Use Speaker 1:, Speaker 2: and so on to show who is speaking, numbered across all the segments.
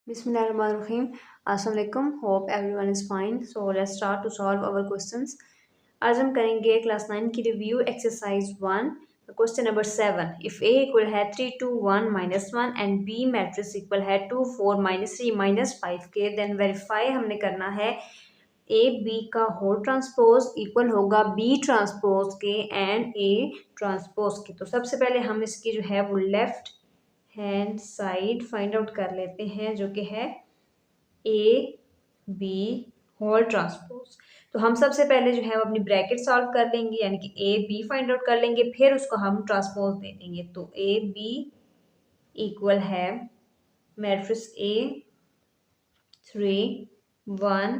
Speaker 1: Bismillahirrahmanirrahim. Assalamu alaikum. Hope everyone is fine. So let's start to solve our questions. आज हम करेंगे class 9 की review exercise 1 question number 7. If A equal है 3 2 1 -1 and B matrix equal है 2 4 -3 -5 के, then verify हमने करना है ए बी का होल ट्रांसपोज इक्वल होगा बी ट्रांसपोज के एंड ए ट्रांसपोज के. तो सबसे पहले हम इसकी जो है वो left hand side find out कर लेते हैं, जो कि है ए बी होल ट्रांसपोज. तो हम सबसे पहले जो है वो अपनी ब्रैकेट सॉल्व कर लेंगे, यानी कि ए बी फाइंड आउट कर लेंगे, फिर उसको हम ट्रांसपोज दे देंगे. तो ए बी इक्वल है मैट्रिक्स ए 3 1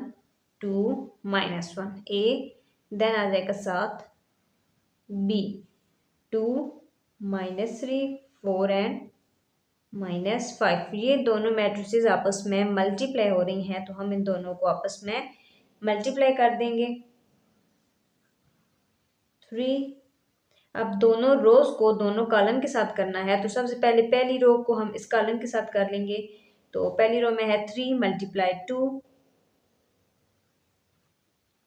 Speaker 1: 2 -1 ए, देन आ जाएगा साथ बी 2 -3 4 एंड -5. ये दोनों मैट्रिसेस आपस में मल्टीप्लाई हो रही हैं, तो हम इन दोनों को आपस में मल्टीप्लाई कर देंगे 3. अब दोनों रोज को दोनों कॉलम के साथ करना है, तो सबसे पहले पहली रो को हम इस कॉलम के साथ कर लेंगे. तो पहली रो में है 3 × 2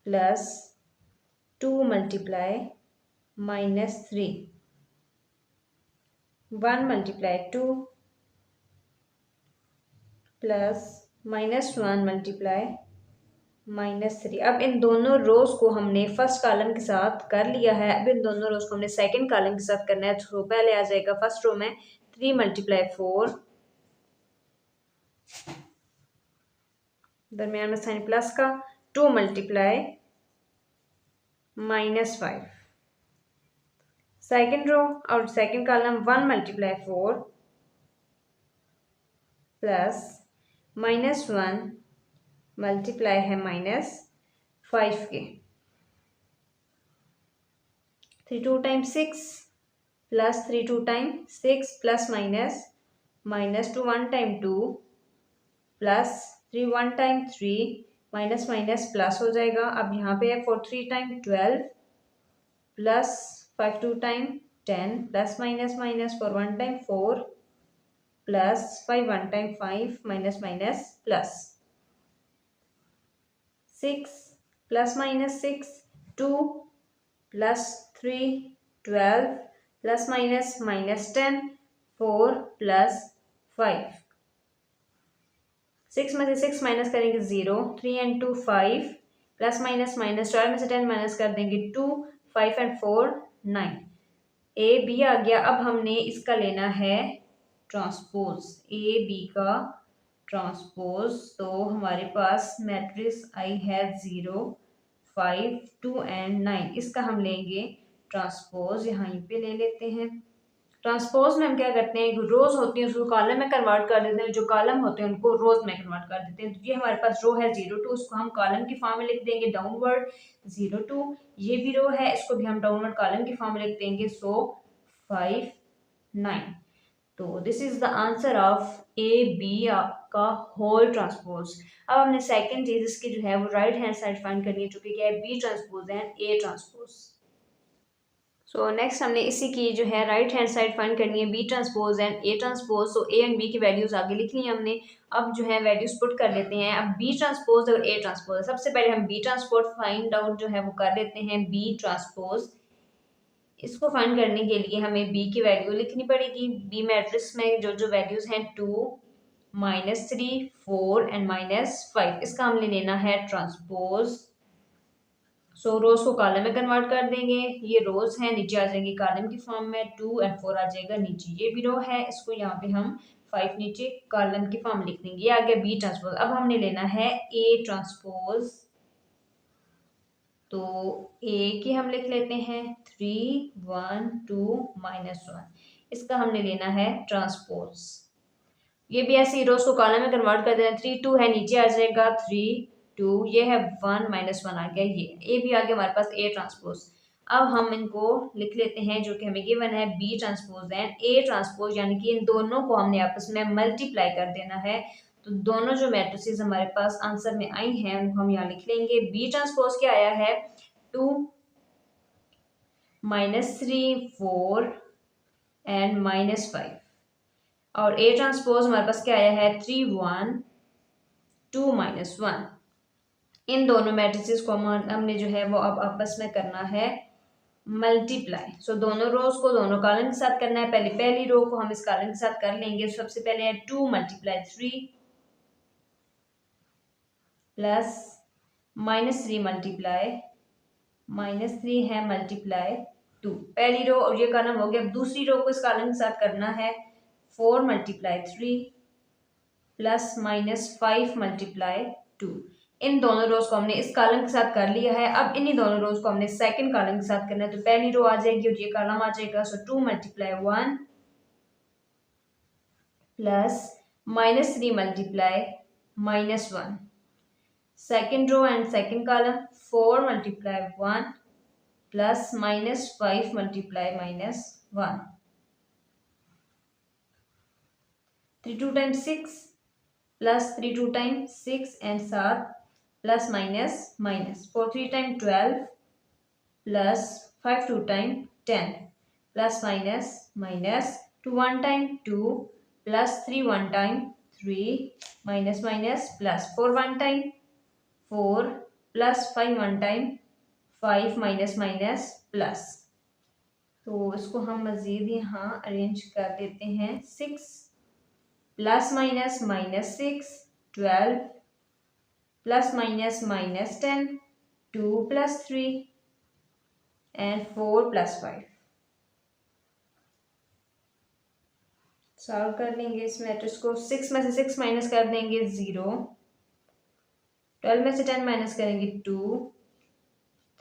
Speaker 1: प्लस 2 × -3 1 × 2 प्लस -1 × -3. अब इन दोनों रोज को हमने फर्स्ट कॉलम के साथ कर लिया है. अब इन दोनों रोज को हमने सेकंड कॉलम के साथ करना है. तो पहले आ जाएगा फर्स्ट रो में 3 × 4, दरमियान में साइन प्लस का, 2 × -5. सेकंड रो और सेकंड कॉलम 1 × 4 प्लस -1 मल्टीप्लाई है -5 के. 3 2 times 6 plus 3 2 times 6 plus -2 1 time 2 plus 3 1 time 3 minus minus plus हो जाएगा. अब यहाँ पे है 4 3 time 12 plus 5 2 time 10 plus minus minus 4 1 time 4 plus 5 1 time 5 minus minus plus 6 plus minus 6 2 plus 3 12 plus minus -10 4 plus 5. 6 में से 6 माइनस करेंगे 0 3 एंड 2 5 प्लस माइनस माइनस 12 में से 10 माइनस कर देंगे 2 5 एंड 4 9. ए बी आ गया. अब हमने इसका लेना है ट्रांसपोज, ए बी का ट्रांसपोज. तो हमारे पास मैट्रिक्स आई है 0 5 2 एंड 9. इसका हम लेंगे ट्रांसपोज, यहाँ पे ले लेते हैं. ट्रांसपोज में हम क्या करते हैं, रोज होती है उसको कॉलम में कन्वर्ट कर देते हैं, जो कॉलम होते हैं उनको रोज में कन्वर्ट कर देते हैं. तो ये हमारे पास रो है 0 2, उसको हम कॉलम की फॉर्म में लिख देंगे डाउनवर्ड 0 2. ये भी रो है, इसको भी हम डाउनवर्ड कॉलम की फॉर्म में लिख देंगे 5 9. तो this is the answer of A B का होल ट्रांसपोज. अब हमने सेकंड चीज इसकी जो है वो राइट हैंड साइड फाइंड करनी है, जो कि क्या है B transpose and A transpose. So next हमने इसी की जो है राइट हैंड साइड फाइंड करनी है B transpose and A transpose. So A and B की वैल्यूज आगे लिखनी है हमने. अब जो है वैल्यूज पुट कर लेते हैं. अब बी ट्रांसपोज और ए ट्रांसपोज, सबसे पहले हम बी ट्रांसपोज फाइंड आउट जो है वो कर लेते हैं. बी ट्रांसपोज, इसको फाइंड करने के लिए हमें बी की वैल्यू लिखनी पड़ेगी. बी मैट्रिक्स में जो जो वैल्यूज हैं 2 -3 4 एंड -5, इसका हमने लेना है ट्रांसपोज. सो रोज को कॉलम में कन्वर्ट कर देंगे. ये रोज है, नीचे आ जाएंगे कॉलम की फॉर्म में. 2 एंड 4 आ जाएगा नीचे. ये भी रो है, इसको यहाँ पे हम 5 नीचे कॉलम की फॉर्म लिख देंगे. ये आ गया बी ट्रांसपोज. अब हमने लेना है ए ट्रांसपोज. तो ए की हम लिख लेते हैं 3 1 2 -1. इसका हमने लेना है ट्रांसपोज. ये भी ऐसे ही रोज को कॉलम में कन्वर्ट कर देना. 3 2 है, नीचे आ जाएगा 3 2, ये है 1 -1 आ गया. ये भी आ गया हमारे पास ए ट्रांसपोज. अब हम इनको लिख लेते हैं, जो कि हमें गिवन है B transpose and A transpose, यानी कि इन दोनों को हमने आपस में मल्टीप्लाई कर देना है. तो दोनों जो मैट्रिसेस हमारे पास आंसर में आई हैं उनको हम यहाँ लिख लेंगे. बी ट्रांसपोज क्या आया है 2 -3 4 एंड -5. और A ट्रांसपोज हमारे पास क्या आया है 3 1 2 -1। इन दोनों मैट्रिसेस को हमने जो है वो अब आपस में करना है मल्टीप्लाई। सो दोनों रोज को दोनों कॉलम के साथ करना है। पहली रो को हम इस कॉलम के साथ कर लेंगे। सबसे पहले है 2 × 3 प्लस -3 -3 है मल्टीप्लाई 2। पहली रो और ये कॉलम हो गया। अब दूसरी रो को इस कॉलम के साथ करना है 4 × 3 प्लस -5 × 2। इन दोनों रोज को हमने इस कॉलम के साथ कर लिया है। अब इन्हीं दोनों रोज को हमने सेकंड कॉलम के साथ करना है। तो पहली रो आ जाएगी और ये कॉलम आ जाएगा। So 2 × 1 plus -3 × -1। Second row and second column 4 × 1 plus -5 × -1। 3 2 times 6 plus 3 2 times 6 and 7 plus minus 4 3 time 12 plus 5 2 time 10 plus minus 2 1 time 2 plus 3 1 time 3 minus plus 4 1 time 4 plus 5 1 time 5 minus plus. तो इसको हम मज़ीद यहाँ अरेंज कर देते हैं। 6 प्लस -6 12 प्लस -10 2 + 3 एंड 4 + 5। सॉल्व कर लेंगे इस मैट्रिक्स को। 6 में से 6 माइनस कर देंगे 0, 12 में से 10 माइनस करेंगे 2,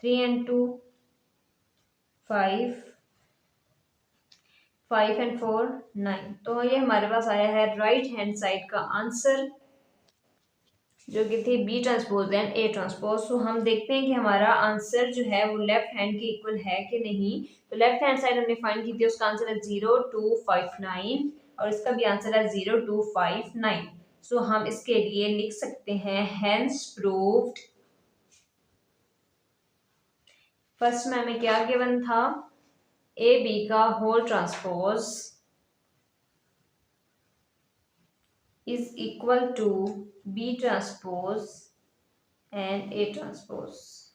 Speaker 1: 3 एंड 2 5, 5 एंड 4 9। तो ये हमारे पास आया है राइट हैंड साइड का आंसर, जो कि थी B transpose and A transpose. तो हम देखते हैं कि हमारा आंसर जो है वो लेफ्ट हैंड के इक्वल है कि नहीं। तो लेफ्ट हैंड साइड हमने फाइंड की थी, उसका आंसर है 0259 और इसका भी आंसर है 0259। सो हम इसके लिए लिख सकते हैं हेंस प्रूव्ड। फर्स्ट में हमें क्या गिवन था, AB का whole transpose is equal to B transpose and A transpose।